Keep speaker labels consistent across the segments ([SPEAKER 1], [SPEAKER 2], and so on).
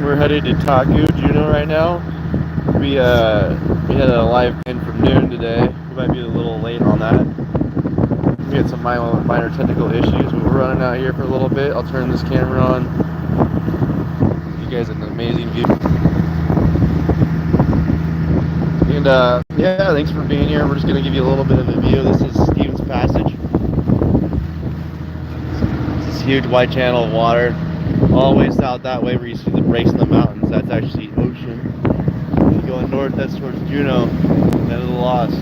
[SPEAKER 1] We're headed to Taku, Juneau right now. We had a live in from noon today. We might be a little late on that. We had some minor technical issues, but we're running out here for a little bit. I'll turn this camera on. You guys have an amazing view. And yeah, thanks for being here. We're just gonna give you a little bit of a view. This is Stevens Passage. It's this huge white channel of water. All the way south that way where you see the breaks in the mountains. That's actually ocean. And going north, that's towards Juneau, end of the Lost.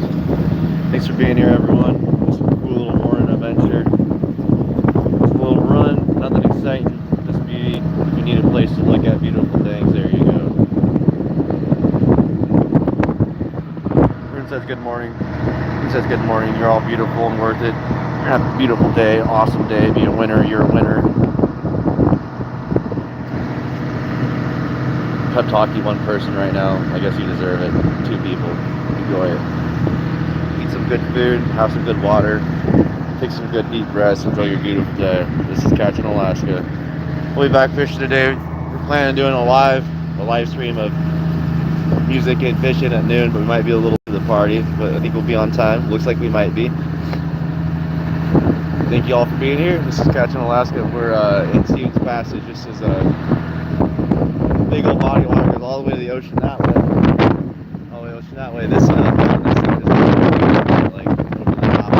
[SPEAKER 1] Thanks for being here, everyone. It's a cool little morning adventure. It's a little run, nothing exciting. Just beauty. If you need a place to look at beautiful things, there you go. Everyone says good morning. He says good morning. You're all beautiful and worth it. You're gonna have a beautiful day, awesome day. Be a winner. You're a winner. Pep talking one person right now. I guess you deserve it. 2 people. Enjoy it. Eat some good food. Have some good water. Take some good deep breaths. Enjoy your beautiful day. This is Catching Alaska. We'll be back fishing today. We're planning on doing a live stream of music and fishing at noon, but we might be a little to the party. But I think we'll be on time. Looks like we might be. Thank you all for being here. This is Catching Alaska. We're in Stevens Passage. This is a big old body of water goes all the way to the ocean that way. All the way ocean that way. This mountain is just like over the top of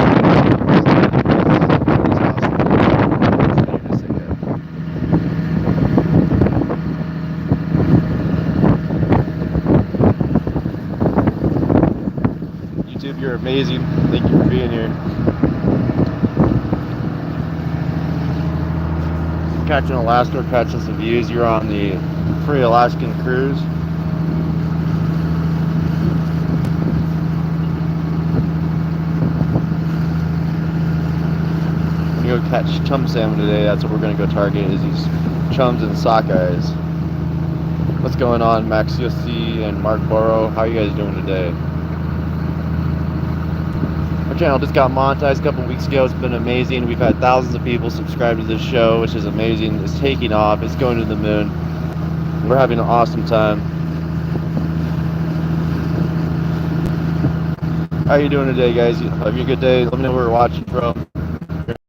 [SPEAKER 1] it's awesome. Just like YouTube, you're amazing. Thank you for being here. Catching Alaska, we're catching some views. You're on the Free Alaskan Cruise. We're gonna go catch chum salmon today. That's what we're gonna go target, is these chums and sockeyes. What's going on, Max Yossi and Mark Borrow? How are you guys doing today? Our channel just got monetized a couple weeks ago. It's been amazing. We've had thousands of people subscribe to this show, which is amazing. It's taking off. It's going to the moon. We're having an awesome time. How are you doing today, guys? Have you a good day? Let me know where we're watching from.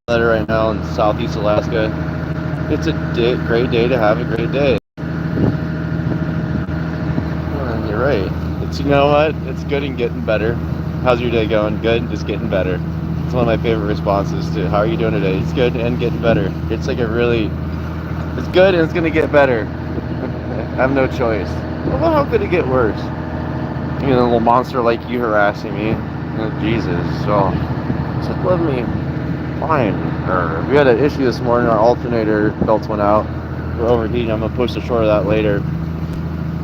[SPEAKER 1] We're right now in southeast Alaska. It's a great day to have a great day. Well, you're right. You know what? It's good and getting better. How's your day going? Good, just getting better. It's one of my favorite responses to how are you doing today? It's good and getting better. It's like it's good and it's gonna get better. I have no choice. Well, how could it get worse? You know, a little monster like you harassing me. Oh, Jesus. So, just let me fine. We had an issue this morning. Our alternator belts went out. We're overheating. I'm gonna post a short of that later.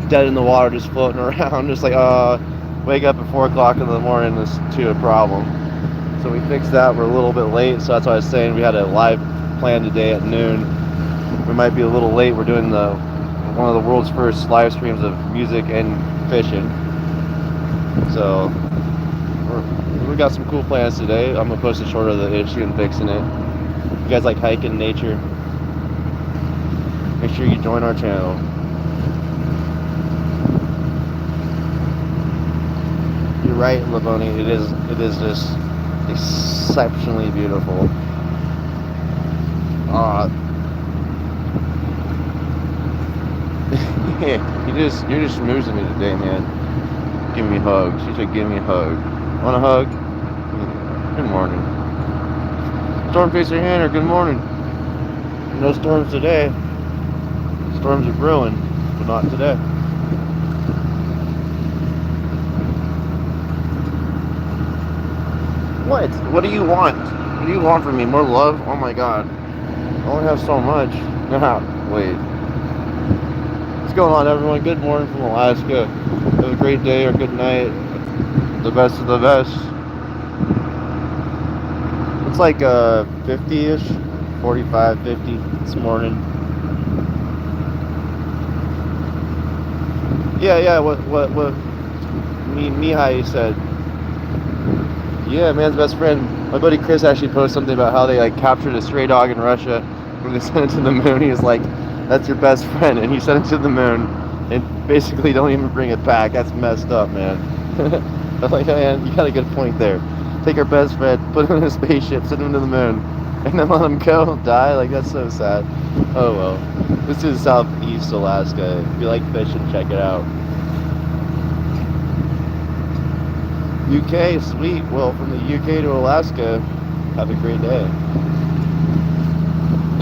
[SPEAKER 1] Dead in the water, just floating around, just like wake up at 4 o'clock in the morning is to a problem. So we fixed that. We're a little bit late, so that's why I was saying we had a live plan today at noon. We might be a little late. We're doing one of the world's first live streams of music and fishing. So we got some cool plans today. I'm gonna post a short of the issue and fixing it. You guys like hiking nature? Make sure you join our channel. You're right, Laboni. It is just exceptionally beautiful. You're just schmoozing me today, man. Give me hugs. She said, "Give me a hug." Want a hug? Good morning. Storm Facer Hanner. Good morning. No storms today. Storms are brewing, but not today. What? What do you want? What do you want from me? More love? Oh my God. I only have so much. Wait. What's going on, everyone? Good morning from Alaska. Have a great day or good night. The best of the best. It's like 50-ish, 45, 50 this morning. Yeah, what Mihai said. Yeah, man's best friend. My buddy Chris actually posted something about how they like captured a stray dog in Russia when they sent it to the moon. He was like, That's your best friend, and you sent it to the moon, and basically don't even bring it back. That's messed up, man. I'm like, man, you got a good point there. Take our best friend, put him in a spaceship, send him to the moon, and then let him go die. Like that's so sad. Oh well. This is Southeast Alaska. If you like fishing, check it out. UK, sweet. Well, from the UK to Alaska, have a great day.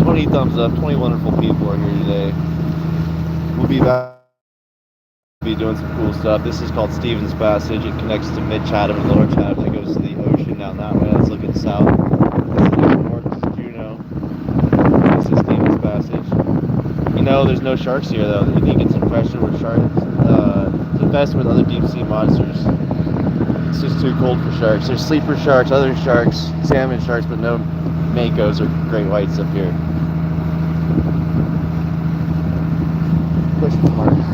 [SPEAKER 1] 20 thumbs up. 20 wonderful people are here today. We'll be back. Be doing some cool stuff. This is called Stevens Passage. It connects to Mid Chatham and Lower Chatham. That goes to the ocean down that way. Let's look at south. This is looking north. This is Juneau. This is Stevens Passage. You know, there's no sharks here though. You can get some freshwater sharks. It's infested with other deep sea monsters. It's just too cold for sharks. There's sleeper sharks, other sharks, salmon sharks, but no makos or great whites up here. Question marks.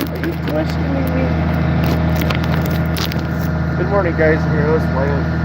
[SPEAKER 1] Are you questioning me? Good morning, guys. I'm your host, Michael.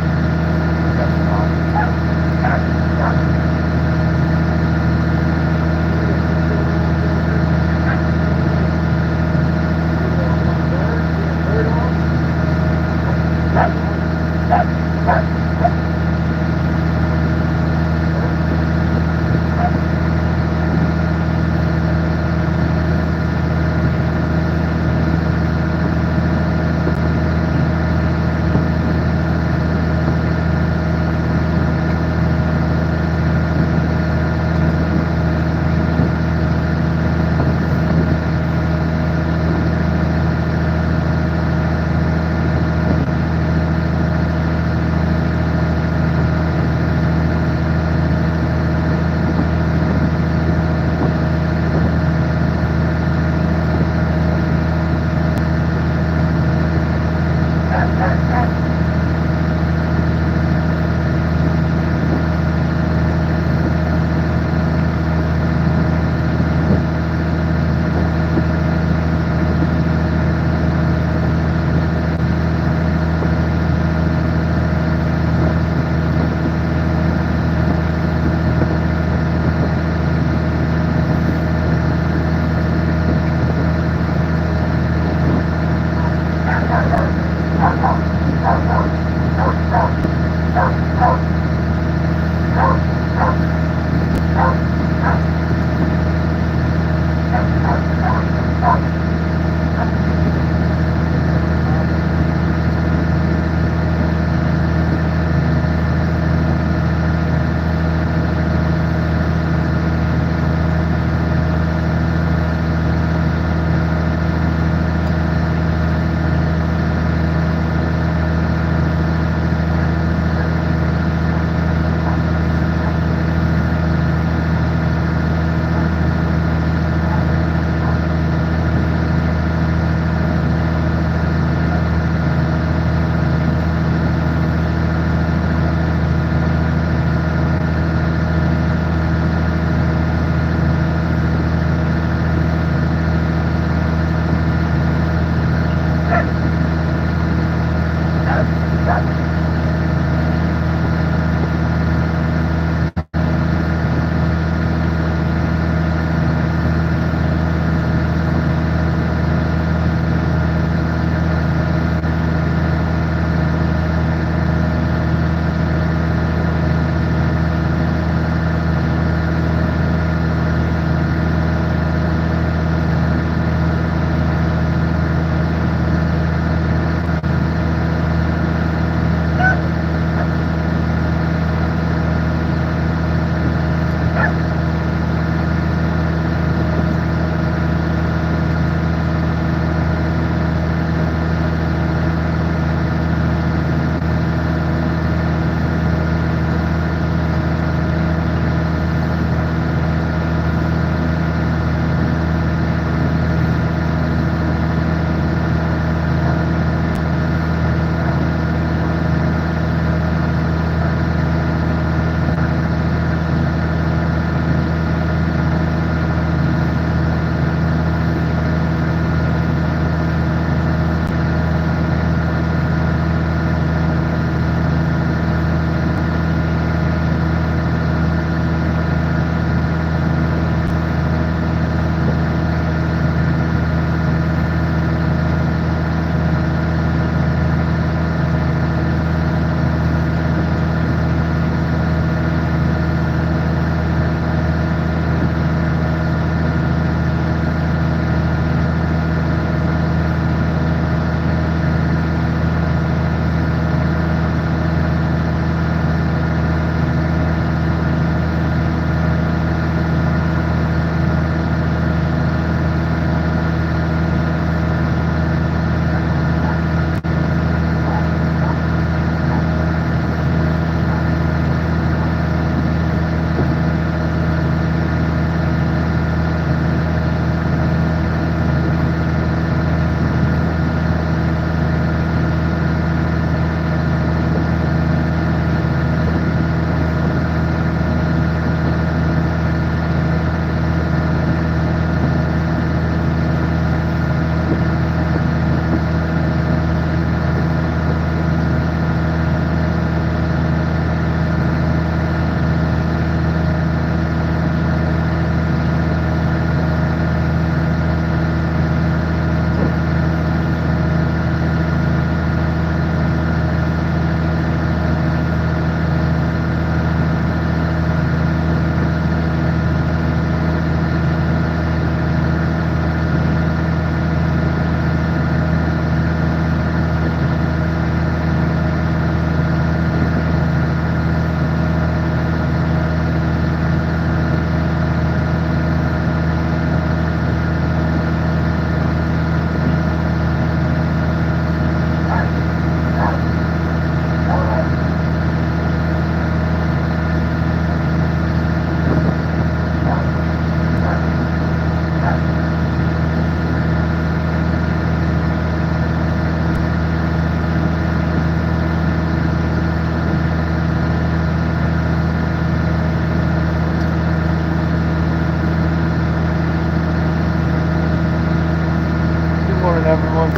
[SPEAKER 1] everyone.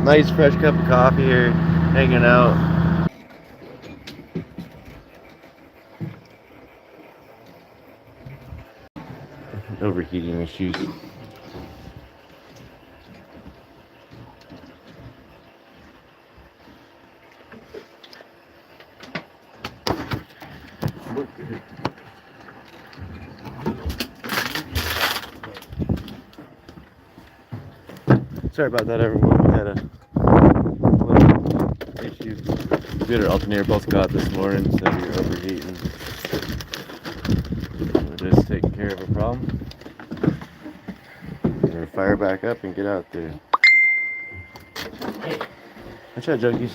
[SPEAKER 1] Nice fresh cup of coffee here, hanging out. Overheating issues. Sorry about that, everyone. We had a little issue. We had our alternator both got this morning, so we were overheating. We're just taking care of a problem. We're gonna fire back up and get out there. Watch out, junkies.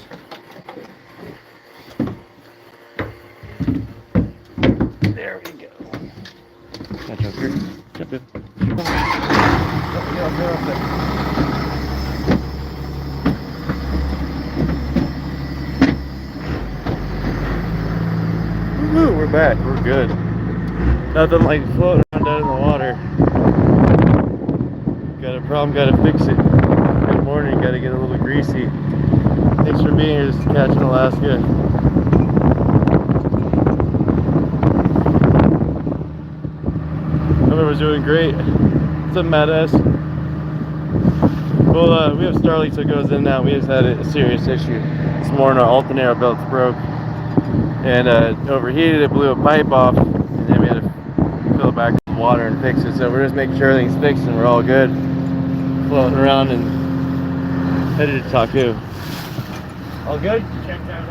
[SPEAKER 1] There we go. Catch up here. Jump in. Get up there. Woo, we're back. We're good. Nothing like floating around down in the water. Got a problem, gotta fix it. Good morning, gotta get a little greasy. Thanks for being here, just catching Alaska. Everyone's doing great. What's up, Mad Ass? Well, we have Starlink, so it goes in and out. We just had a serious issue this morning. Our alternator belts broke and overheated. It blew a pipe off, and then we had to fill it back with water and fix it. So we're just making sure everything's fixed and we're all good. Floating around and headed to Taku. All good? Checked out.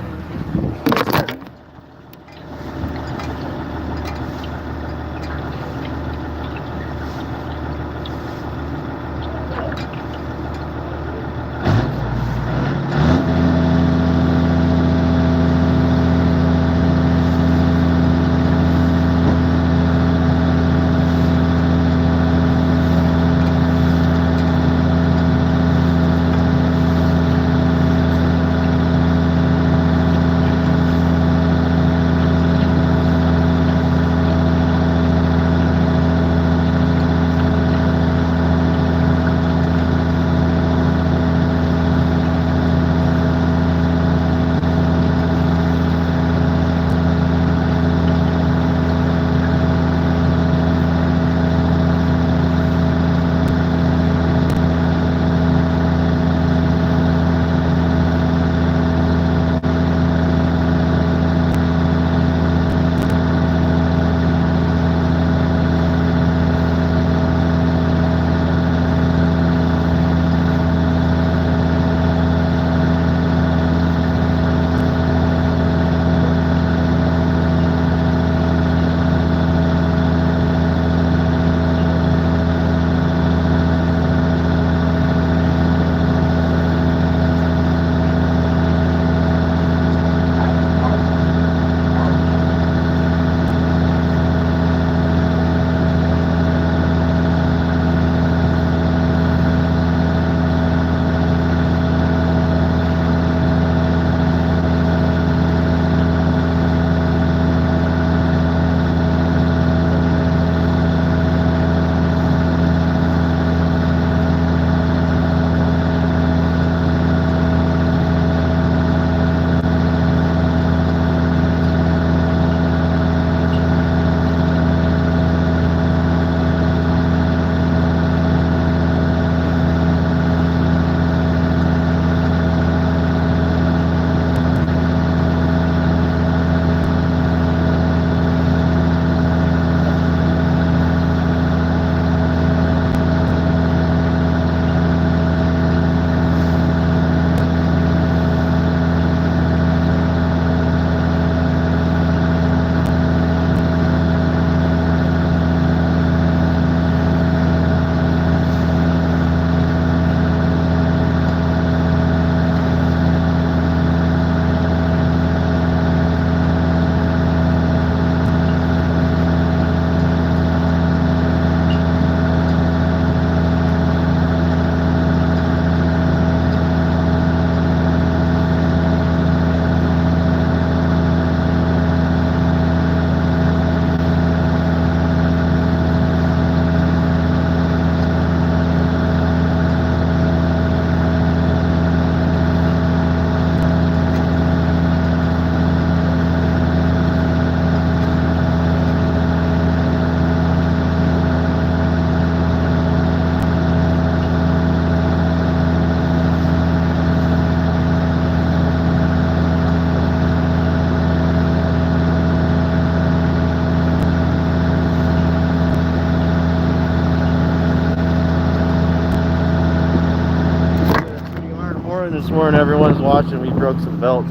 [SPEAKER 1] morning this morning. Everyone's watching. We broke some belts.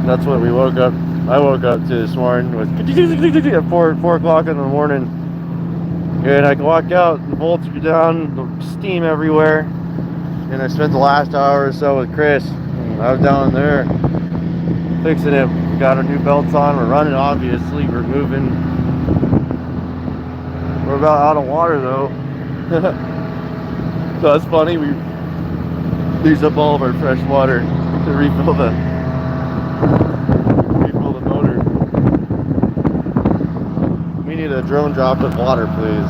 [SPEAKER 1] That's what we woke up. I woke up to this morning with at 4 o'clock in the morning. And I walk out, the bolts are down, steam everywhere. And I spent the last hour or so with Chris. I was down there fixing it. We got our new belts on. We're running, obviously. We're moving. We're about out of water though. So that's funny. We used up all of our fresh water to refill the motor. We need a drone drop of water, please.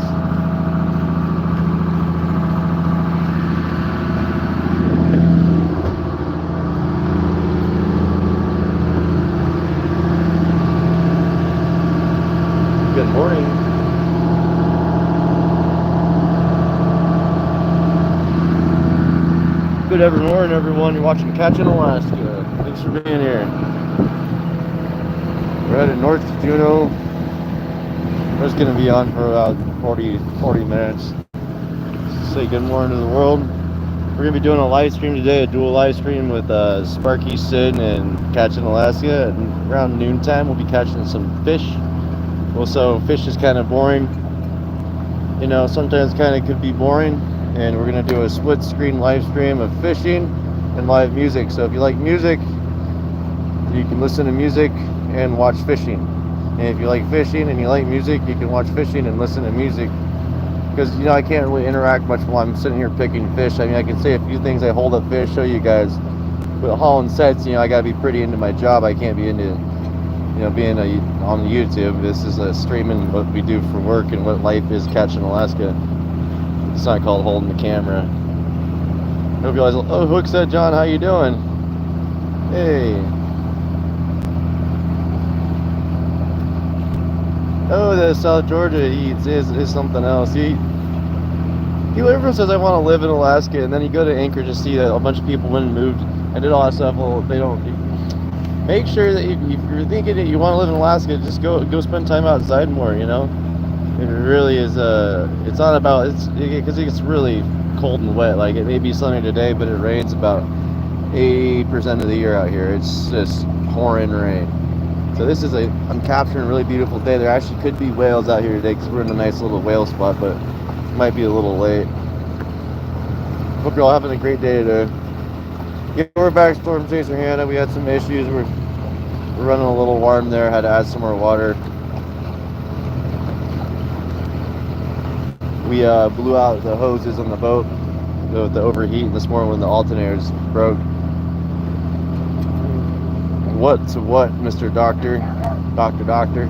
[SPEAKER 1] Good morning. Good morning, everyone. You're watching Catching Alaska. Thanks for being here. We're headed north to Juneau. We're just going to be on for about 40 minutes. Say good morning to the world. We're going to be doing a live stream today, a dual live stream with Sparky, Sid, and Catching Alaska. And around noontime, we'll be catching some fish. Also, fish is kind of boring. You know, sometimes kind of could be boring. And we're going to do a split screen live stream of fishing and live music. So if you like music, you can listen to music and watch fishing. And if you like fishing and you like music, you can watch fishing and listen to music. Because, you know, I can't really interact much while I'm sitting here picking fish. I mean, I can say a few things. I hold up fish, show you guys. But hauling sets, you know, I got to be pretty into my job. I can't be into, you know, being on YouTube. This is streaming what we do for work and what life is catching Alaska. It's not called holding the camera. I hope you guys. Oh, Hookset John, how you doing? Hey. Oh, the South Georgia eats is something else. Everyone says I want to live in Alaska, and then you go to Anchorage to see that a bunch of people went and moved and did all that stuff. Well, they don't. Make sure that if you're thinking that you want to live in Alaska, just go spend time outside more. You know. It really is. It's not about because it's really cold and wet. Like it may be sunny today, but it rains about 80% of the year out here. It's just pouring rain. So this is I'm capturing a really beautiful day. There actually could be whales out here today because we're in a nice little whale spot, but it might be a little late. Hope you're all having a great day today. Yeah, we're back, Storm Chaser Hannah. We had some issues. We're running a little warm there. Had to add some more water. We blew out the hoses on the boat with the overheat this morning when the alternators broke. What's what, Mr. Doctor? Doctor.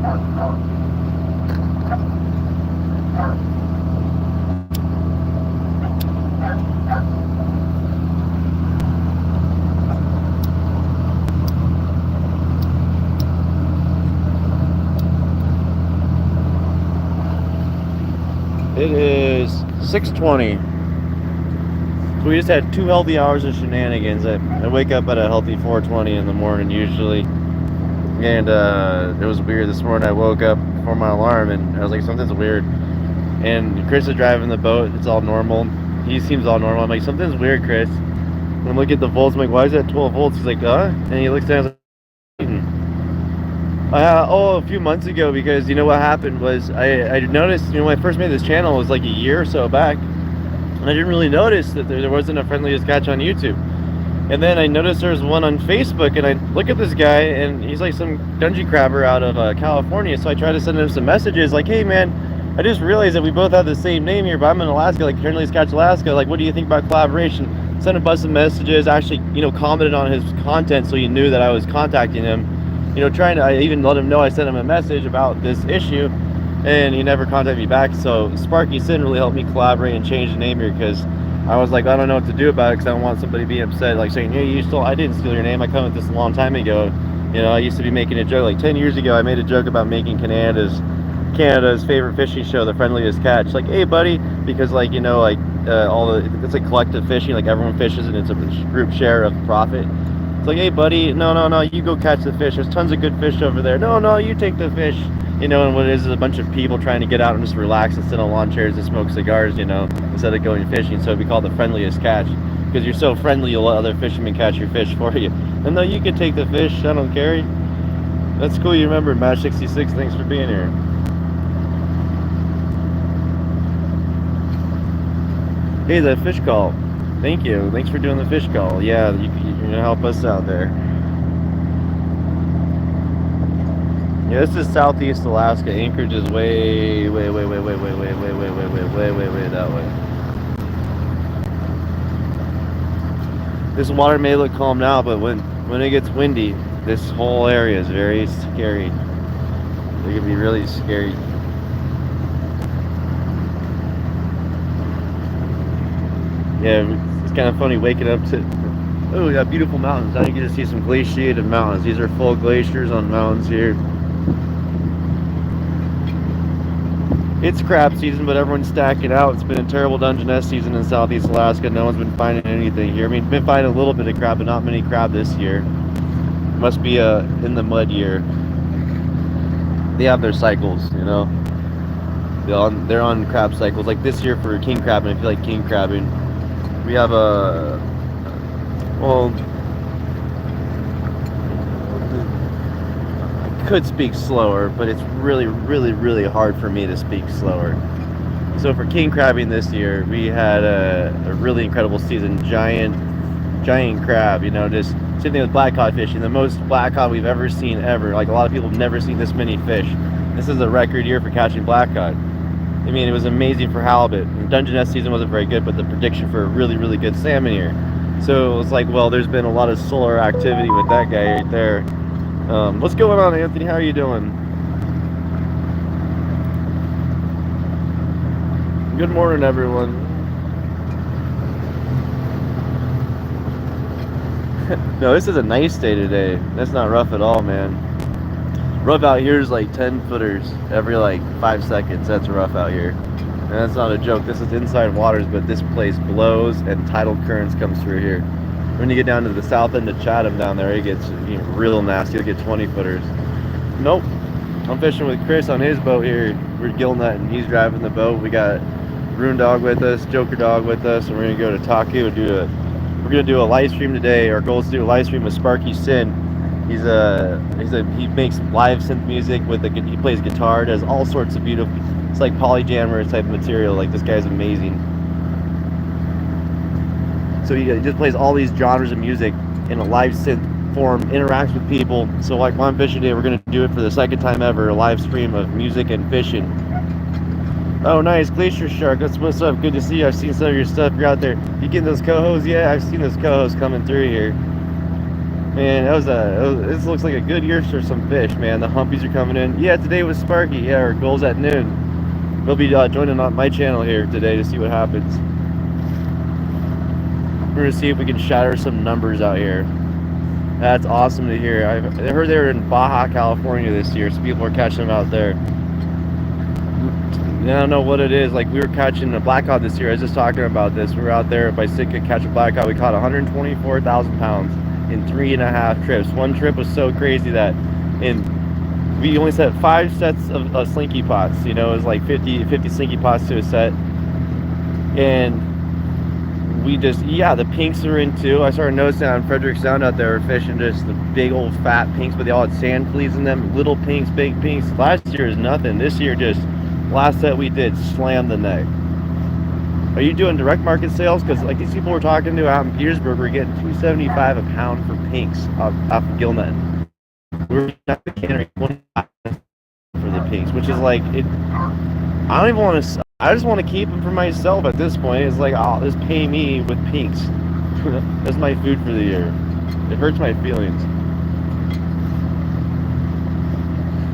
[SPEAKER 1] It is 6:20. So we just had 2 healthy hours of shenanigans. I wake up at a healthy 4:20 in the morning usually. And it was weird this morning. I woke up before my alarm and I was like, something's weird. And Chris is driving the boat. It's all normal. He seems all normal. I'm like, something's weird, Chris. And I'm looking at the volts. I'm like, why is that 12 volts? He's like, And he looks down and he's like, a few months ago, because you know what happened was I noticed, you know, when I first made this channel, it was like a year or so back, and I didn't really notice that there wasn't a Friendliest Catch on YouTube. And then I noticed there's one on Facebook, and I look at this guy, and he's like some dungeon crabber out of California. So I try to send him some messages like, hey man, I just realized that we both have the same name here, but I'm in Alaska, like Friendliest Catch Alaska. Like, what do you think about collaboration? Sent a bunch of messages, actually, you know, commented on his content so he knew that I was contacting him. You know, I even let him know I sent him a message about this issue, and he never contacted me back. So Sparky Sin really helped me collaborate and change the name here, because I was like, I don't know what to do about it, because I don't want somebody to be upset, like saying, hey, I didn't steal your name, I come with this a long time ago. You know, I used to be making a joke, like 10 years ago, I made a joke about making Canada's favorite fishing show, The Friendliest Catch. Like, hey buddy, because like, you know, like it's like collective fishing, like everyone fishes and it's a group share of profit. It's like, hey buddy, no, you go catch the fish. There's tons of good fish over there. No, you take the fish. You know, and what it is a bunch of people trying to get out and just relax and sit on lawn chairs and smoke cigars, you know, instead of going fishing. So we call it The Friendliest Catch. because you're so friendly, you'll let other fishermen catch your fish for you. And though you can take the fish, I don't care. That's cool. You remember Match 66. Thanks for being here. Hey, the fish call. Thank you. Thanks for doing the fish call. Yeah, you're gonna help us out there. Yeah, this is Southeast Alaska. Anchorage is way that way. This water may look calm now, but when it gets windy, this whole area is very scary. It can be really scary. Yeah, it's kind of funny waking up to, oh, we got beautiful mountains. Now you get to see some glaciated mountains. These are full glaciers on mountains here. It's crab season, but everyone's stacking out. It's been a terrible Dungeness season in Southeast Alaska. No one's been finding anything here. I mean, been finding a little bit of crab, but not many crab this year. Must be in the mud year. They have their cycles, you know. They're on crab cycles. Like this year for king crabbing, if you like king crabbing, we have well, could speak slower, but it's really hard for me to speak slower. So for king crabbing this year, we had a really incredible season. Giant crab, you know, just same thing with blackcod fishing. The most blackcod we've ever seen ever. Like a lot of people have never seen this many fish. This is a record year for catching blackcod. I mean, it was amazing for halibut. Dungeness season wasn't very good, but the prediction for a really good salmon year. So it's like, well, there's been a lot of solar activity with that guy right there. What's going on, Anthony? How are you doing? Good morning, everyone. No, this is a nice day today. That's not rough at all, man. Rough out here is like 10 footers every like 5 seconds. That's rough out here. And that's not a joke. This is inside waters, but this place blows and tidal currents comes through here. When you get down to the south end of Chatham down there, it gets real nasty. You'll get 20 footers. Nope. I'm fishing with Chris on his boat here. We're gilling that and he's driving the boat. We got Rune Dog with us, Joker Dog with us, and we're gonna go to Taku and we're gonna do a live stream today. Our goal is to do a live stream with Sparky Sin. He makes live synth music he plays guitar, does all sorts of beautiful, it's like polydammer type of material. Like this guy's amazing. So he just plays all these genres of music in a live synth form, interacts with people. So like one fishing day, we're gonna do it for the second time ever, a live stream of music and fishing. Oh nice, Glacier Shark, that's what's up, good to see you. I've seen some of your stuff, you're out there. You getting those cohos? Yeah, I've seen those cohos coming through here. Man, this looks like a good year for some fish, man. The humpies are coming in. Yeah, today was Sparky. Yeah, our goal's at noon. We'll be joining on my channel here today to see what happens. We're gonna see if we can shatter some numbers out here. That's awesome to hear. I heard they were in Baja California this year, so people are catching them out there. I don't know what it is. Like we were catching a blackcod this year. I was just talking about this. We were out there by Sitka catching blackcod. We caught 124,000 pounds in 3.5 trips. One trip was so crazy that we only set 5 sets of slinky pots. You know, it was like 50 slinky pots to a set. And we just, the pinks are in too. I started noticing on Frederick Sound out there, we're fishing just the big old fat pinks, but they all had sand fleas in them. Little pinks, big pinks. Last year is nothing. This year just, last set we did, slammed the neck. Are you doing direct market sales? Because like these people we're talking to out in Petersburg, we're getting $2.75 a pound for pinks off of Gillnet. We're not the cannery $25 for the pinks, which is like it. I don't even want to. I just want to keep them for myself at this point. It's like, oh, just pay me with pinks. That's my food for the year. It hurts my feelings.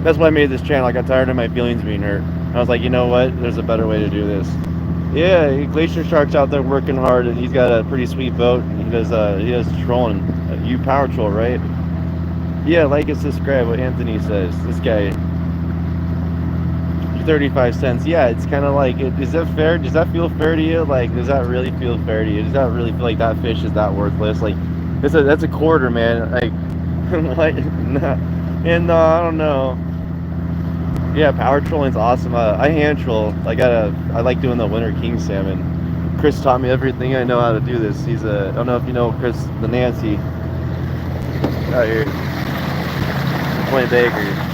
[SPEAKER 1] That's why I made this channel. I got tired of my feelings being hurt. I was like, you know what? There's a better way to do this. Yeah, Glacier Shark's out there working hard, and he's got a pretty sweet boat. And he does trolling. You power troll, right? Yeah, like and subscribe. What Anthony says. This guy. 35 cents. Yeah, it's kind of like, is that fair? Does that feel fair to you? Like, does that really feel fair to you? Does that really feel like that fish is that worthless? Like, that's a quarter, man. Like, what? And I don't know. Yeah, power trolling's awesome. I hand troll. I like doing the winter king salmon. Chris taught me everything I know how to do this. He's I don't know if you know Chris, the Nancy out here, Point Baker.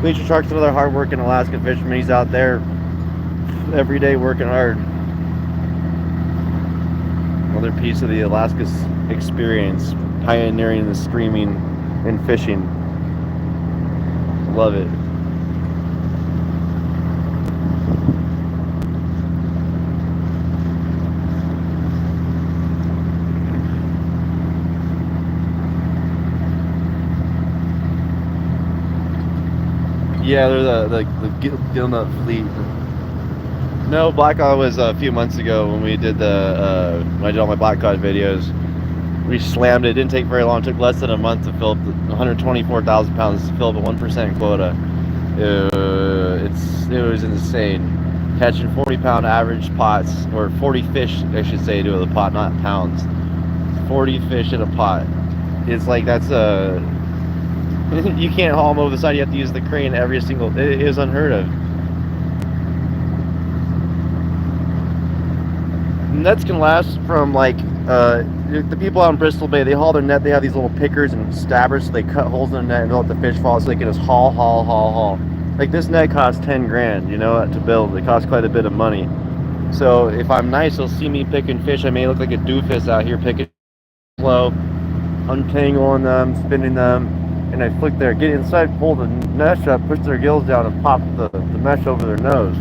[SPEAKER 1] Bleacher Shark's another hard-working Alaska fisherman. He's out there every day working hard. Another piece of the Alaska experience, pioneering the streaming and fishing. Love it. Yeah, they're the Gilnut fleet. No, Blackcod was a few months ago when we did when I did all my Blackcod videos. We slammed it. It didn't take very long. It took less than a month to fill up 124,000 pounds to fill up a 1% quota. It was insane. Catching 40-pound average pots, or 40 fish, I should say, to the pot, not pounds. 40 fish in a pot. It's like that's you can't haul them over the side. You have to use the crane every single. It is unheard of. Nets can last from like the people out in Bristol Bay. They haul their net. They have these little pickers and stabbers, so they cut holes in the net and let the fish fall, so they can just haul. Like this net costs 10 grand, you know, to build. It costs quite a bit of money. So if I'm nice, they'll see me picking fish. I may look like a doofus out here picking slow, untangling them, spinning them, and I flick there, get inside, pull the mesh up, push their gills down, and pop the mesh over their nose,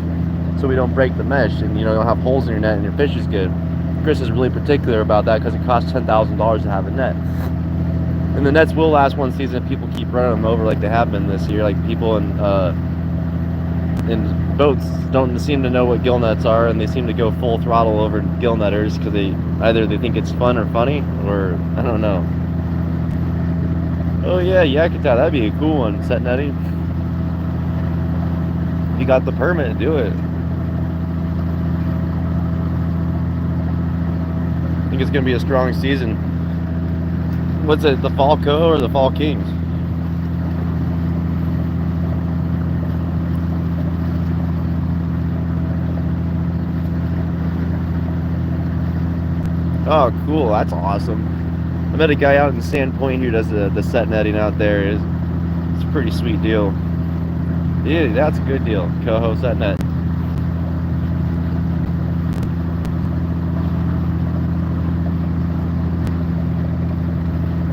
[SPEAKER 1] so we don't break the mesh, and you know, you'll have holes in your net and your fish is good. Chris is really particular about that because it costs $10,000 to have a net. And the nets will last one season if people keep running them over like they have been this year. Like people in boats don't seem to know what gill nets are, and they seem to go full throttle over gill netters because they think it's fun or funny, or I don't know. Oh yeah, Yakata, that'd be a cool one, set netting. If you got the permit, do it. I think it's gonna be a strong season. What's it, the Fall Co or the Fall Kings? Oh, cool, that's awesome. I met a guy out in Sand Point who does the set netting out there. It's a pretty sweet deal. Yeah, that's a good deal. Coho set net.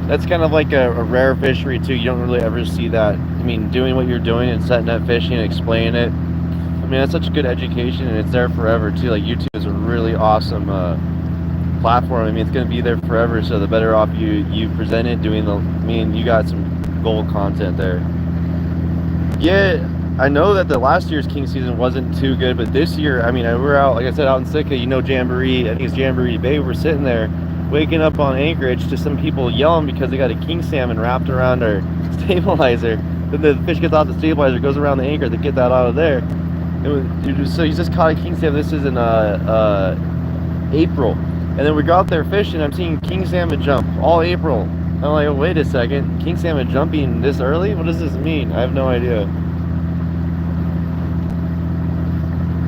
[SPEAKER 1] That's kind of like a rare fishery too. You don't really ever see that. I mean, doing what you're doing and set net fishing and explaining it. I mean, that's such a good education, and it's there forever too. Like YouTube is a really awesome platform. I mean, it's going to be there forever, so the better off you present it, you got some gold content there. Yeah, I know that the last year's King season wasn't too good, but this year, I mean, we're out, like I said, out in Sitka, you know, Jamboree, I think it's Jamboree Bay. We're sitting there waking up on anchorage to some people yelling because they got a king salmon wrapped around our stabilizer. Then the fish gets off the stabilizer, goes around the anchor to get that out of there. So he's just caught a king salmon. This is in April. And then we go out there fishing, I'm seeing king salmon jump all April. I'm like, oh, wait a second, king salmon jumping this early? What does this mean? I have no idea.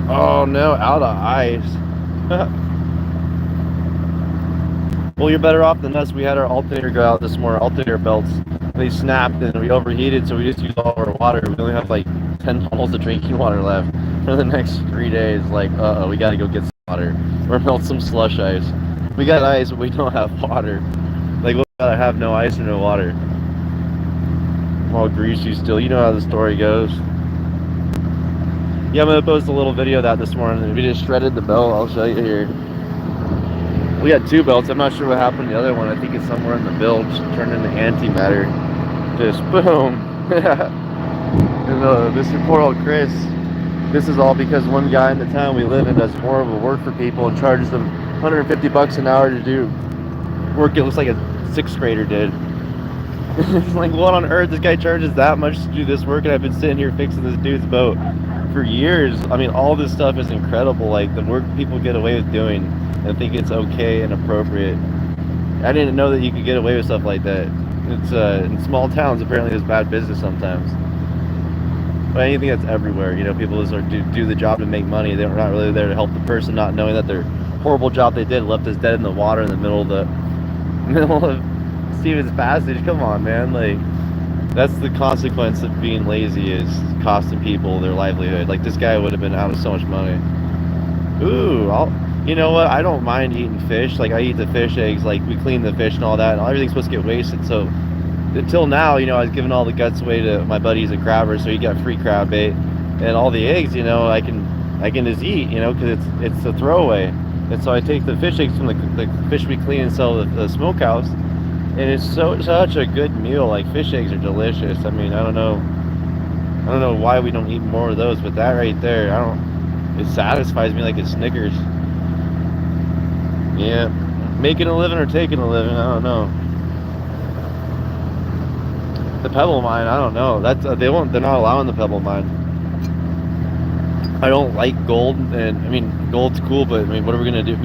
[SPEAKER 1] Oh no, out of ice. Well, you're better off than us. We had our alternator go out this morning, alternator belts. They snapped and we overheated, so we just used all our water. We only have like 10 bottles of drinking water left for the next 3 days. Like, uh-oh, we gotta go get some water or melt some slush ice. We got ice, but we don't have water. Like, we gotta have no ice or no water. I'm all greasy still. You know how the story goes. Yeah, I'm gonna post a little video of that this morning. We just shredded the belt. I'll show you here. We had 2 belts. I'm not sure what happened to the other one. I think it's somewhere in the bilge, turned into antimatter. Just boom. And this poor old Chris. This is all because one guy in the town we live in does horrible work for people and charges them $150 an hour to do work it looks like a 6th grader did. It's like, what on earth? This guy charges that much to do this work, and I've been sitting here fixing this dude's boat for years. I mean, all this stuff is incredible. Like the work people get away with doing and think it's okay and appropriate. I didn't know that you could get away with stuff like that. It's in small towns, apparently there's bad business sometimes. But anything that's everywhere, you know, people just are do the job to make money. They're not really there to help the person, not knowing that their horrible job they did left us dead in the water in the middle of the middle of Stevens Passage. Come on, man, like that's the consequence of being lazy, is costing people their livelihood. Like this guy would have been out of so much money. Ooh, you know what? I don't mind eating fish. Like I eat the fish eggs. Like we clean the fish and all that. And everything's supposed to get wasted. So until now, you know, I was giving all the guts away to my buddy. He's a crabber, so he got free crab bait, and all the eggs, you know, I can just eat, you know, because it's a throwaway. And so I take the fish eggs from the fish we clean and sell at the smokehouse, and it's such a good meal. Like fish eggs are delicious. I mean, I don't know why we don't eat more of those, but that right there, it satisfies me like a Snickers. Yeah, making a living or taking a living, I don't know. The pebble mine, I don't know. That's they're not allowing the pebble mine. I don't like gold, and I mean gold's cool, but I mean, what are we gonna do?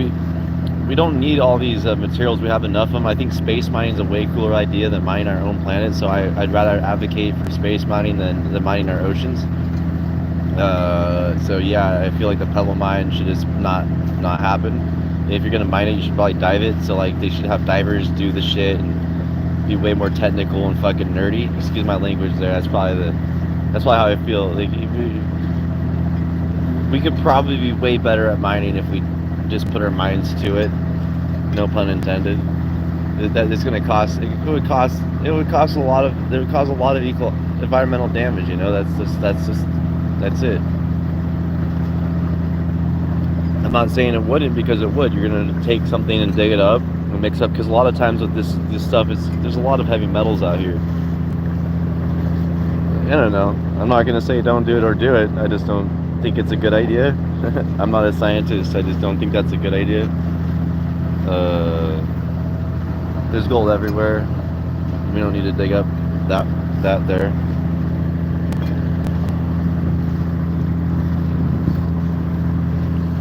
[SPEAKER 1] We don't need all these materials. We have enough of them. I think space mining is a way cooler idea than mining our own planet. So I'd rather advocate for space mining than mining our oceans. So yeah, I feel like the pebble mine should just not happen. And if you're gonna mine it, you should probably dive it. So like they should have divers do the shit and be way more technical and fucking nerdy. Excuse my language there. That's probably how I feel. Like we could probably be way better at mining if we just put our minds to it. No pun intended. That it's going to cost. It would cause a lot of equal environmental damage. You know, that's it. I'm not saying it wouldn't, because it would. You're going to take something and dig it up and mix up, because a lot of times with this stuff, there's a lot of heavy metals out here. I don't know. I'm not going to say don't do it or do it. I just don't think it's a good idea. I'm not a scientist. I just don't think that's a good idea. There's gold everywhere. We don't need to dig up that there.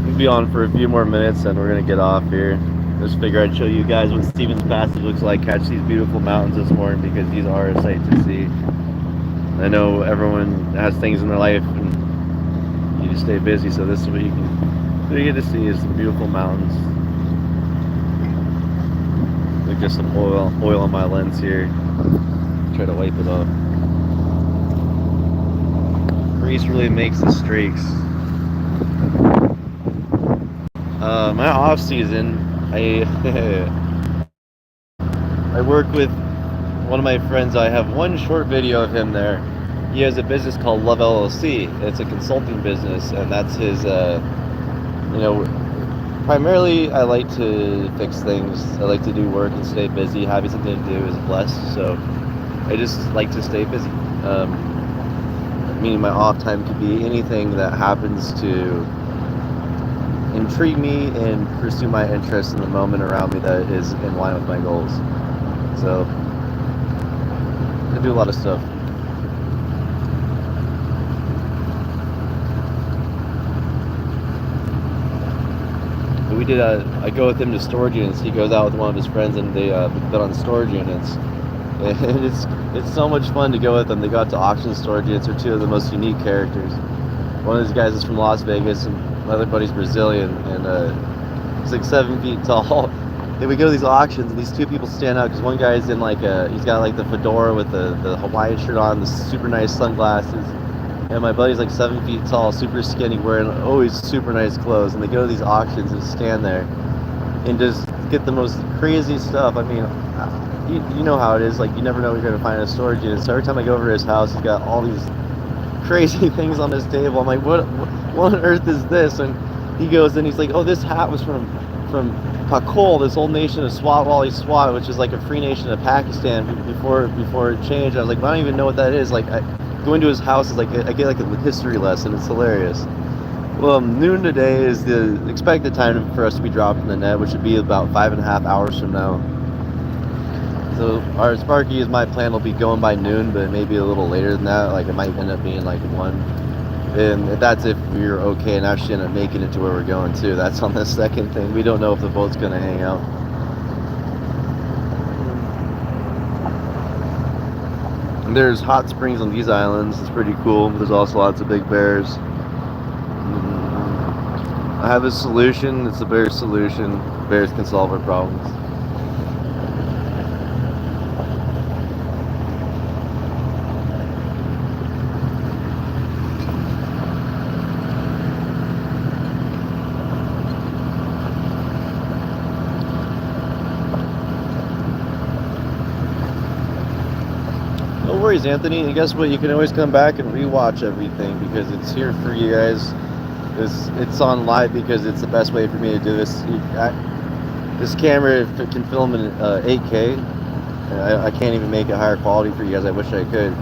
[SPEAKER 1] We'll be on for a few more minutes and we're gonna get off here. Just figure I'd show you guys what Stevens Passage looks like. Catch these beautiful mountains this morning, because these are a sight to see. I know everyone has things in their life and you just stay busy, so this is what you get to see, is some beautiful mountains. Look, just some oil on my lens here. Try to wipe it off. Grease really makes the streaks. My off season, I work with one of my friends. I have one short video of him there. He has a business called Love LLC. It's a consulting business, and that's his, you know, primarily I like to fix things. I like to do work and stay busy. Having something to do is blessed, so I just like to stay busy. Meaning my off time could be anything that happens to intrigue me and pursue my interests in the moment around me that is in line with my goals. So I do a lot of stuff. We did I go with him to storage units. He goes out with one of his friends, and they put on storage units. And it's so much fun to go with them. They go out to auction storage units. They're two of the most unique characters. One of these guys is from Las Vegas, and my other buddy's Brazilian, and he's like 7 feet tall. And we go to these auctions, and these two people stand out, because one guy's in like he's got like the fedora with the Hawaiian shirt on, the super nice sunglasses. And my buddy's like 7 feet tall, super skinny, wearing always super nice clothes. And they go to these auctions and stand there and just get the most crazy stuff. I mean, you know how it is. Like, you never know what you're going to find in a storage unit. So every time I go over to his house, he's got all these crazy things on his table. I'm like, what on earth is this? And he goes and he's like, oh, this hat was from Pakol, this old nation of Swat, which is like a free nation of Pakistan before it changed. I was like, I don't even know what that is. Like, going to his house is like, I get like a history lesson. It's hilarious. Well, noon today is the expected time for us to be dropped in the net, which would be about 5.5 hours from now. So our Sparky is my plan will be going by noon, but maybe a little later than that. Like, it might end up being like 1. And that's if we're okay and actually end up making it to where we're going to. That's on the second thing. We don't know if the boat's going to hang out. There's hot springs on these islands. It's pretty cool. There's also lots of big bears. I have a solution. It's a bear solution. Bears can solve our problems. No worries, Anthony. And guess what? You can always come back and rewatch everything because it's here for you guys. It's on live because it's the best way for me to do this. This camera can film in 8K. I can't even make it higher quality for you guys. I wish I could.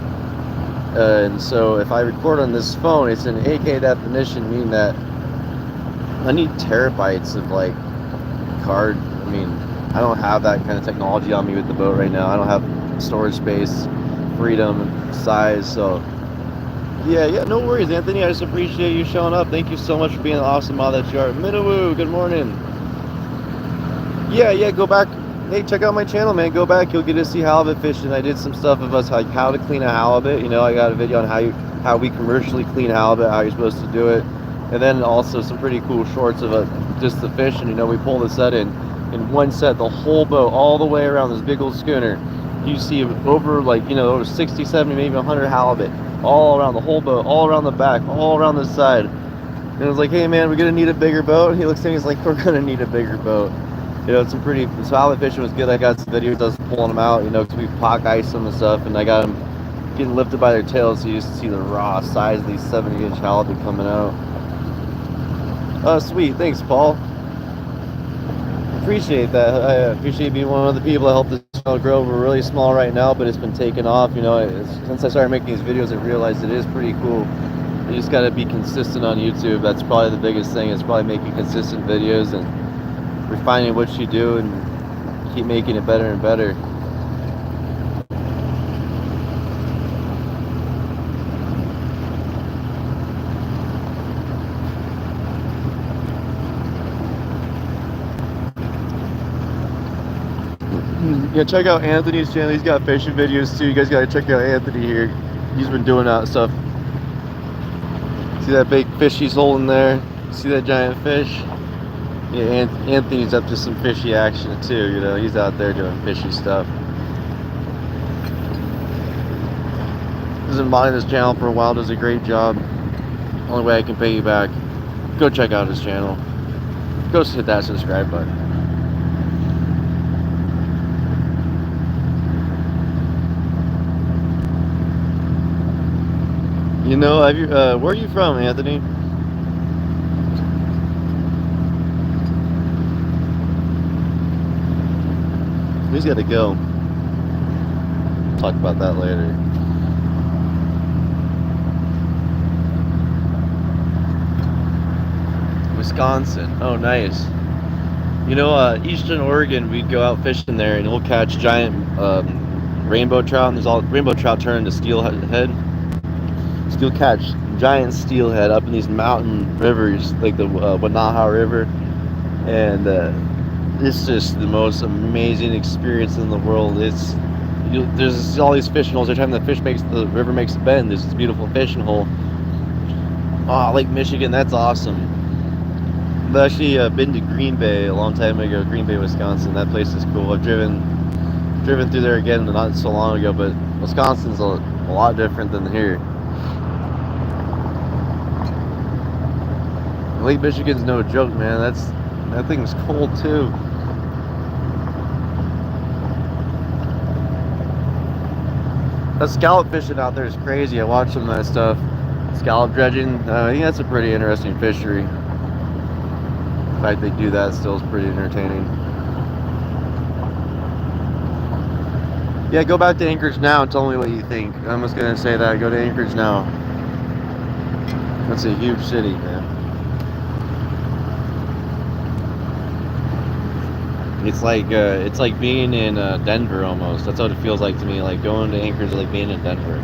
[SPEAKER 1] And so if I record on this phone, it's in 8K definition, meaning that I need terabytes of like card. I mean, I don't have that kind of technology on me with the boat right now. I don't have storage space, freedom, size. So yeah, no worries, Anthony. I just appreciate you showing up. Thank you so much for being the awesome mod that you are. Minawoo, good morning. Yeah, go back. Hey, check out my channel, man. Go back. You'll get to see halibut fishing. I did some stuff of us like how to clean a halibut. You know, I got a video on how we commercially clean halibut, how you're supposed to do it, and then also some pretty cool shorts of just the fish. And you know, we pull the set in one set, the whole boat, all the way around this big old schooner. You see over like, you know, over 60, 70, maybe 100 halibut, all around the whole boat, all around the back, all around the side. And I was like, hey man, we're gonna need a bigger boat. And he looks at me, he's like, we're gonna need a bigger boat. You know, so halibut fishing was good. I got some videos of us pulling them out, you know, because we pock ice them and stuff, and I got them getting lifted by their tails, so you just see the raw size of these 70-inch halibut coming out. Oh, sweet. Thanks, Paul. Appreciate that. I appreciate being one of the people that helped this channel grow. We're really small right now, but it's been taking off. You know, since I started making these videos, I realized it is pretty cool. You just got to be consistent on YouTube. That's probably the biggest thing. It's probably making consistent videos and refining what you do and keep making it better and better. Yeah, check out Anthony's channel. He's got fishing videos too. You guys gotta check out Anthony here. He's been doing that stuff. See that big fish he's holding there? See that giant fish? Yeah, Anthony's up to some fishy action too, you know, he's out there doing fishy stuff. He's been modding this channel for a while, does a great job. Only way I can pay you back, go check out his channel. Go hit that subscribe button. You know, where are you from, Anthony? He's got to go. Talk about that later. Wisconsin. Oh, nice. You know, Eastern Oregon, we'd go out fishing there, and we'll catch giant rainbow trout. And there's all rainbow trout turn into steelhead. Still catch giant steelhead up in these mountain rivers, like the Wanaha River, and it's just the most amazing experience in the world. There's all these fishing holes. Every time the river makes a bend, there's this beautiful fishing hole. Oh, Lake Michigan, that's awesome. I've actually been to Green Bay a long time ago, Green Bay, Wisconsin. That place is cool. I've driven through there again not so long ago, but Wisconsin's a lot different than here. Lake Michigan's no joke, man. That thing's cold too. That scallop fishing out there is crazy. I watch some of that stuff. Scallop dredging. I think that's a pretty interesting fishery. The fact they do that still is pretty entertaining. Yeah, go back to Anchorage now and tell me what you think. I'm just gonna say that. Go to Anchorage now. That's a huge city, man. It's like being in Denver almost. That's what it feels like to me. Like going to Anchorage is like being in Denver.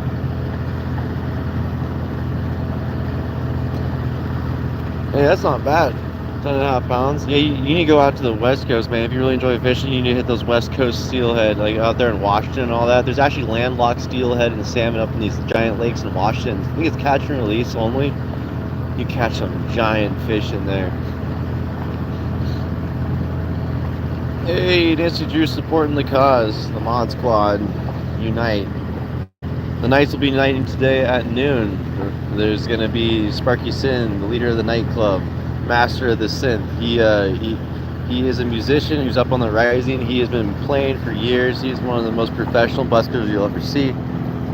[SPEAKER 1] Hey, that's not bad. 10.5 pounds. Yeah, you need to go out to the West Coast, man. If you really enjoy fishing, you need to hit those West Coast steelhead, like out there in Washington and all that. There's actually landlocked steelhead and salmon up in these giant lakes in Washington. I think it's catch and release only. You catch some giant fish in there. Hey, Nancy Drew supporting the cause. The Mod Squad unite. The Knights will be uniting today at noon. There's going to be Sparky Sin, the leader of the nightclub, master of the synth. He is a musician who's up on the rising. He has been playing for years. He's one of the most professional buskers you'll ever see.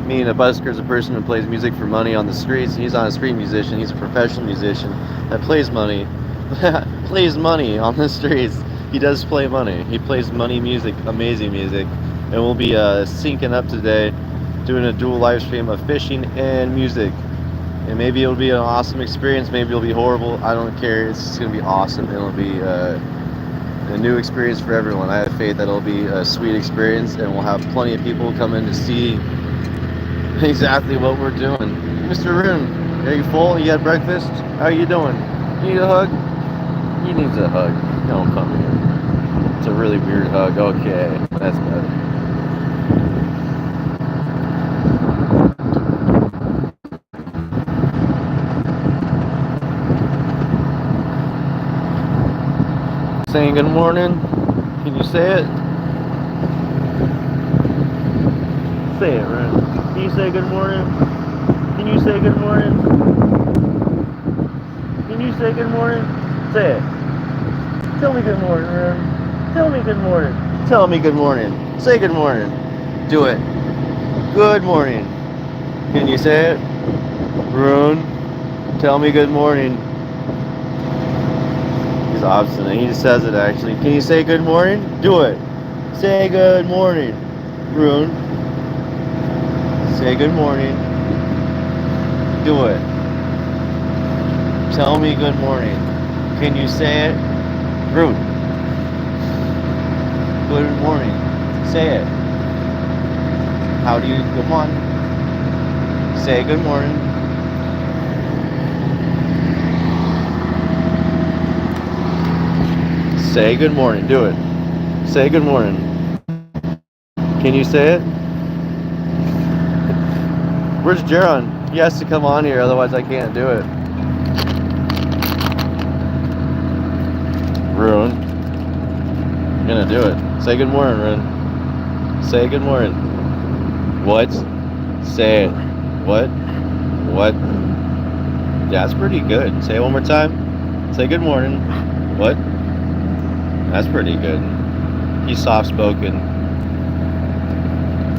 [SPEAKER 1] Meaning a busker is a person who plays music for money on the streets. He's not a street musician. He's a professional musician that plays money on the streets. He does play money. He plays money music, amazing music. And we'll be syncing up today, doing a dual live stream of fishing and music. And maybe it'll be an awesome experience. Maybe it'll be horrible. I don't care. It's just going to be awesome. It'll be a new experience for everyone. I have faith that it'll be a sweet experience, and we'll have plenty of people come in to see exactly what we're doing. Mr. Rune, are you full? You had breakfast? How you doing? You need a hug? He needs a hug. Don't come here. It's a really weird hug. Okay, that's better. Saying good morning. Can you say it? Say it, Rune. Can you say good morning? Can you say good morning? Can you say good morning? Say it. Tell me good morning, Rune. Tell me good morning. Tell me good morning. Say good morning. Do it. Good morning. Can you say it? Rune, tell me good morning. He's obstinate. He just says it actually. Can you say good morning? Do it. Say good morning. Rune. Say good morning. Do it. Tell me good morning. Can you say it? Rune. Good morning. Say it. How do you, come on. Say good morning. Say good morning. Do it. Say good morning. Can you say it? Where's Jaron? He has to come on here, otherwise I can't do it. Rune. I'm gonna do it. Say good morning, Rune. Say good morning. What? Say it. What? What? Yeah, that's pretty good. Say it one more time. Say good morning. What? That's pretty good. He's soft-spoken.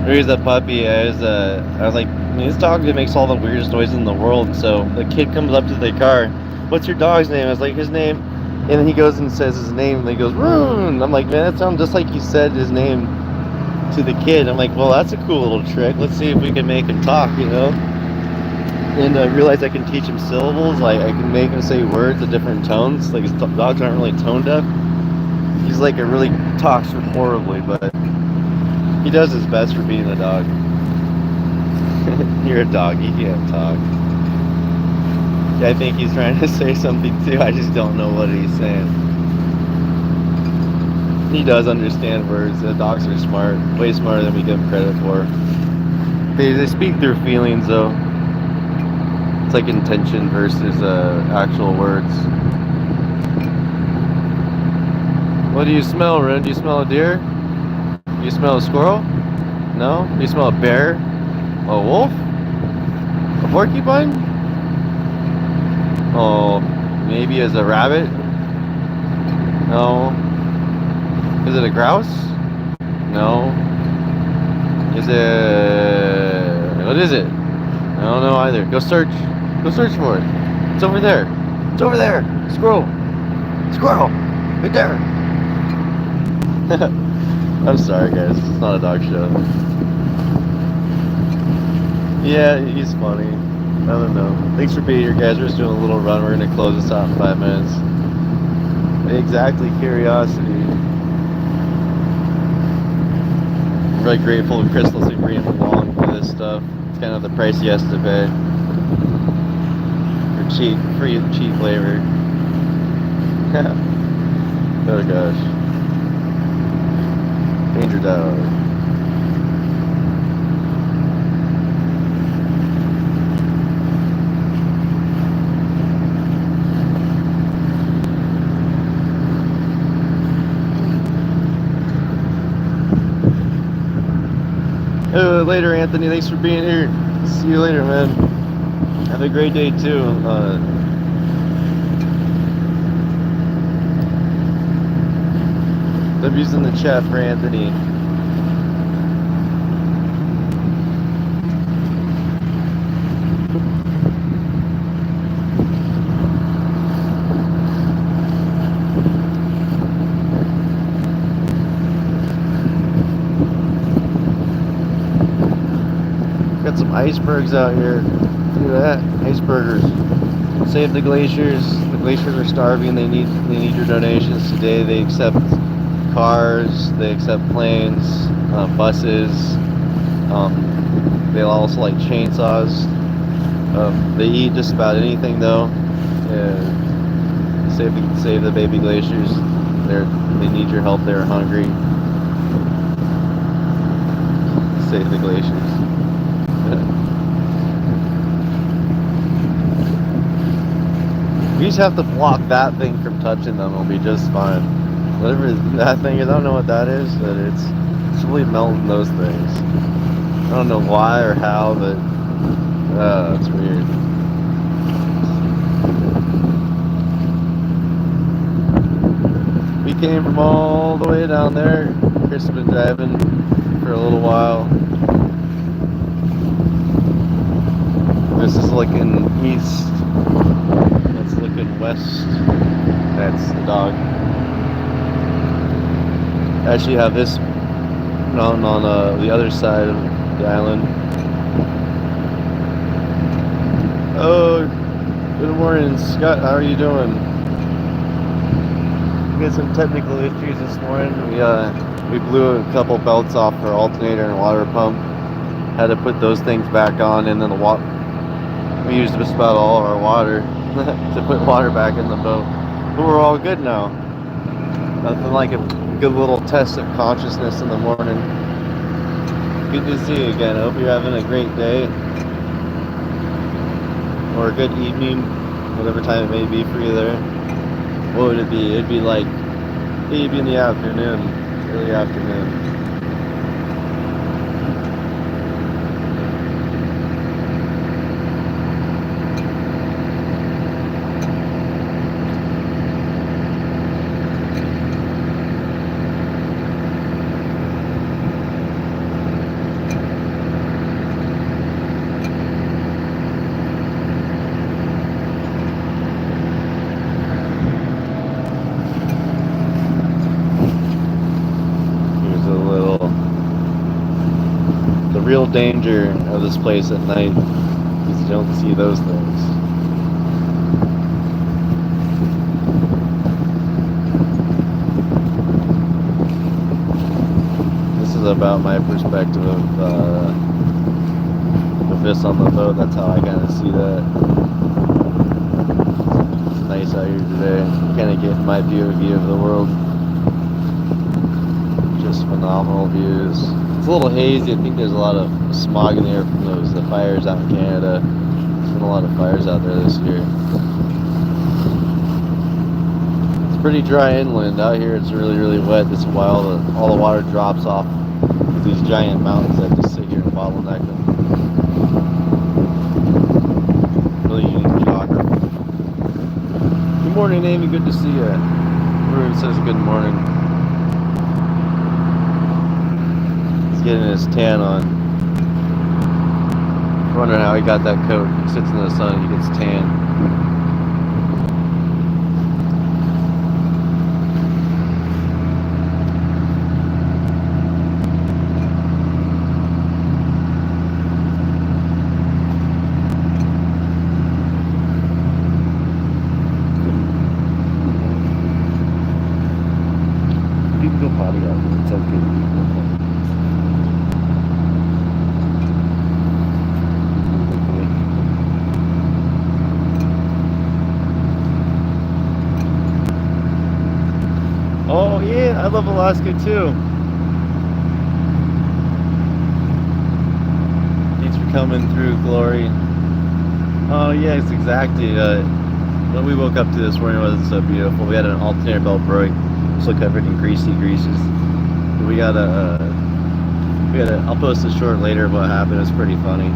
[SPEAKER 1] Here's a puppy. I was like, this dog makes all the weirdest noises in the world. So the kid comes up to the car. What's your dog's name? I was like, his name. And then he goes and says his name. And he goes, Rune. I'm like, man, that sounds just like you said his name to the kid. I'm like, well, that's a cool little trick. Let's see if we can make him talk, you know? And I realized I can teach him syllables. Like, I can make him say words at different tones. Like, his dogs aren't really tone deaf. He's like, it really talks horribly, but he does his best for being a dog. You're a dog, you can't talk. I think he's trying to say something too, I just don't know what he's saying. He does understand words. The dogs are smart, way smarter than we give them credit for. They speak through feelings though. It's like intention versus actual words. What do you smell, Ren? Do you smell a deer? Do you smell a squirrel? No? Do you smell a bear? A wolf? A porcupine? Oh, maybe as a rabbit? No. Is it a grouse? No. Is it... What is it? I don't know either. Go search. Go search for it. It's over there. It's over there. Squirrel. Squirrel. Right there. I'm sorry, guys. It's not a dog show. Yeah, he's funny. I don't know. Thanks for being here, guys. We're just doing a little run. We're going to close this out in 5 minutes. Exactly, curiosity. I'm really grateful to Crystal to bring him along for this stuff. It's kind of the price he has to pay for cheap flavor. Oh gosh. Danger dog. Later, Anthony. Thanks for being here. See you later, man. Have a great day too. W's in the chat for Anthony. Got some icebergs out here. Look at that, icebergers. Save the glaciers. The glaciers are starving. They need your donations today. They accept cars. They accept planes, buses. They also like chainsaws. They eat just about anything though. Save the baby glaciers. They need your help. They're hungry. Save the glaciers. We just have to block that thing from touching them. It'll be just fine. Whatever that thing is, I don't know what that is, but it's really melting those things. I don't know why or how, but it's weird. We came from all the way down there. Chris has been driving for a little while. This is looking east. That's looking west. That's the dog. I actually have this mountain on the other side of the island. Oh, good morning, Scott. How are you doing? We had some technical issues this morning. We blew a couple belts off our alternator and water pump. Had to put those things back on, and then we used just about all of our water to put water back in the boat. But we're all good now. Nothing like a good little test of consciousness in the morning. Good to see you again. I hope you're having a great day. Or a good evening, whatever time it may be for you there. What would it be? It'd be like maybe in the afternoon, early afternoon. Real danger of this place at night is you don't see those things. This is about my perspective of this on the boat. That's how I kind of see that. It's nice out here today. Kind of get my view of the world. Just phenomenal views. It's a little hazy. I think there's a lot of smog in the air from the fires out in Canada. There's been a lot of fires out there this year. It's pretty dry inland. Out here it's really, really wet. This is why all the water drops off these giant mountains that just sit here and bottleneck them. Really unique geography. Good morning, Amy. Good to see you. Ruben says good morning. Getting his tan on. I'm wondering how he got that coat. He sits in the sun and he gets tan. You can go potty out there. It's okay. Oh yeah, I love Alaska too. Thanks for coming through, Glory. Oh yes, exactly. When we woke up to this morning, it wasn't so beautiful. We had an alternator belt break, so covered in greases. We got I'll post a short later of what happened. It's pretty funny.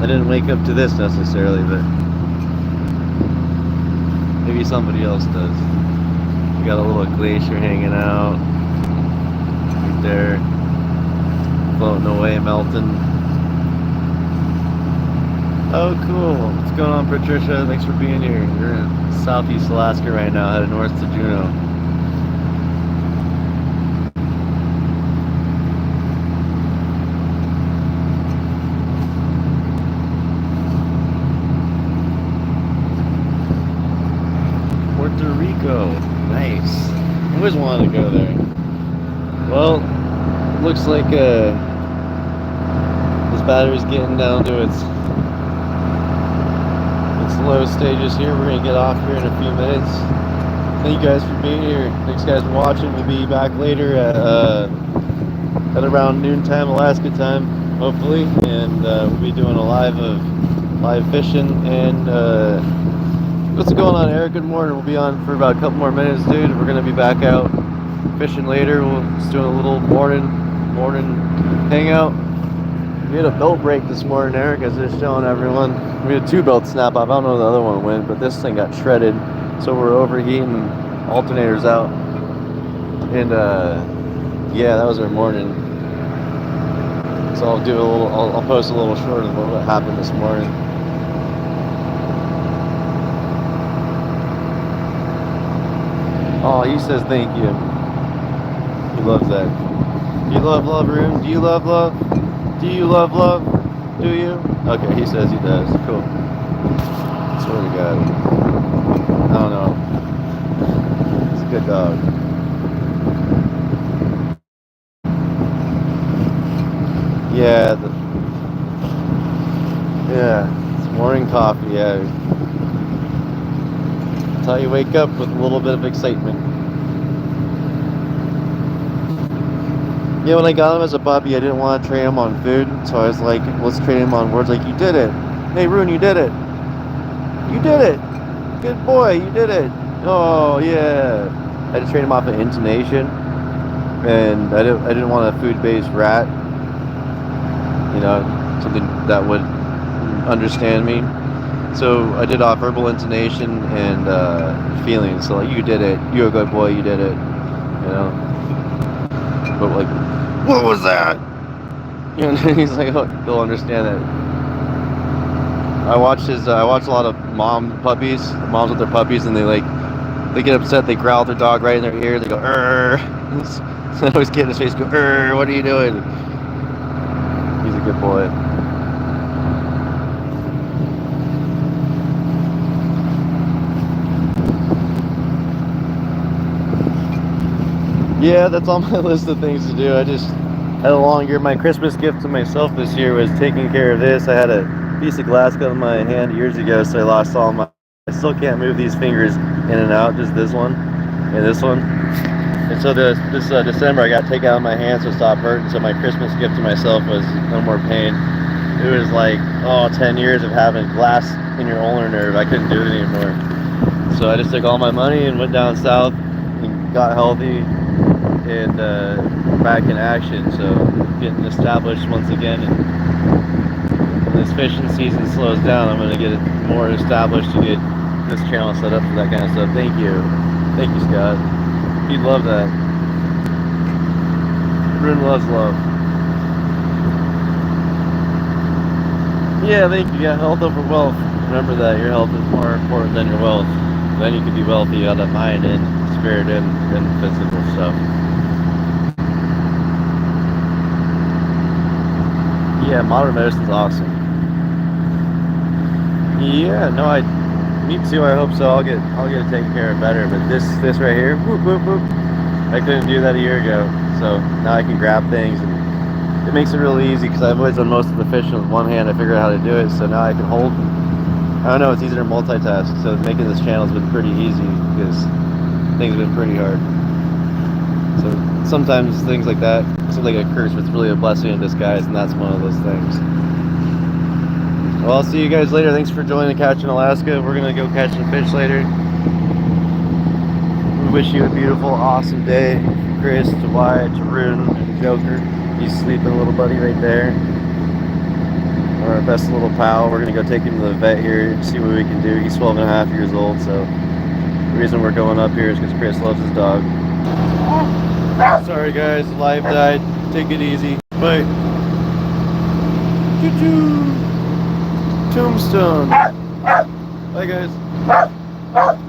[SPEAKER 1] I didn't wake up to this necessarily, but maybe somebody else does. We got a little glacier hanging out right there, floating away, melting. Oh, cool. What's going on, Patricia? Thanks for being here. You're in Southeast Alaska right now, headed north to Juneau. Puerto Rico. Nice. I always wanted to go there. Well, looks like this battery's getting down to its low stages here. We're gonna get off here in a few minutes. Thank you guys for being here. Thanks guys for watching. We'll be back later at around noontime Alaska time, hopefully, and we'll be doing a live fishing. And what's going on, Eric? Good morning. We'll be on for about a couple more minutes, dude. We're gonna be back out fishing later. We'll just doing a little morning hangout. We had a belt break this morning, Eric, as I was showing everyone. We had 2 belts snap off. I don't know where the other one went, but this thing got shredded. So we're overheating, alternators out. And yeah, that was our morning. So I'll do a little, I'll post a little short of what happened this morning. Oh, he says thank you. He loves that. Do you love love, Rune? Do you love love? Do you love love? Do you? Okay, he says he does. Cool. Swear to God. I don't know. He's a good dog. Yeah. It's morning coffee. Yeah. That's how you wake up, with a little bit of excitement. Yeah, when I got him as a puppy, I didn't want to train him on food, so I was like, let's train him on words. Like, you did it. Hey, Rune, you did it. You did it. Good boy, you did it. Oh, yeah. I had to train him off of intonation, and I didn't want a food-based rat. You know, something that would understand me. So I did off verbal intonation and feelings. So like, you did it. You're a good boy. You did it. You know. But like, what was that? You know, he's like, oh, he'll understand that. I watch a lot of moms with their puppies, and they get upset. They growl at their dog right in their ear. They go, "Err." So I always get in his face, go, "Err, what are you doing?" He's a good boy. Yeah, that's on my list of things to do. I just had a long year. My Christmas gift to myself this year was taking care of this. I had a piece of glass cut in my hand years ago, so I lost all my... I still can't move these fingers in and out, just this one and this one. And so this December, I got taken out of my hand so it stopped hurting. So my Christmas gift to myself was no more pain. It was like, 10 years of having glass in your ulnar nerve. I couldn't do it anymore. So I just took all my money and went down south and got healthy and back in action. So getting established once again. And when this fishing season slows down, I'm going to get it more established to get this channel set up for that kind of stuff. Thank you, Scott. He'd love that. Rune loves love. Yeah, thank you. Yeah, health over wealth. Remember that your health is more important than your wealth. Then you can be wealthy out of mind and spirit and physical stuff. Yeah, modern medicine's awesome. Yeah, no, me too. I hope so. I'll get it taken care of better. But this right here, whoop whoop whoop. I couldn't do that a year ago. So now I can grab things, and it makes it really easy because I've always done most of the fishing with one hand. I figured out how to do it, so now I can hold. I don't know. It's easier to multitask. So making this channel has been pretty easy because things have been pretty hard. So sometimes things like that seem like a curse, but it's really a blessing in disguise, and that's one of those things. Well, I'll see you guys later. Thanks for joining the Catch in Alaska. We're gonna go catch some fish later. We wish you a beautiful, awesome day. Chris, to Wyatt, to Rune, and Joker. He's sleeping, little buddy, right there. Our best little pal. We're gonna go take him to the vet here and see what we can do. He's 12 and a half years old, so the reason we're going up here is because Chris loves his dog. Sorry guys, the live died. Take it easy. Bye. Choo-choo. Tombstone. Bye guys.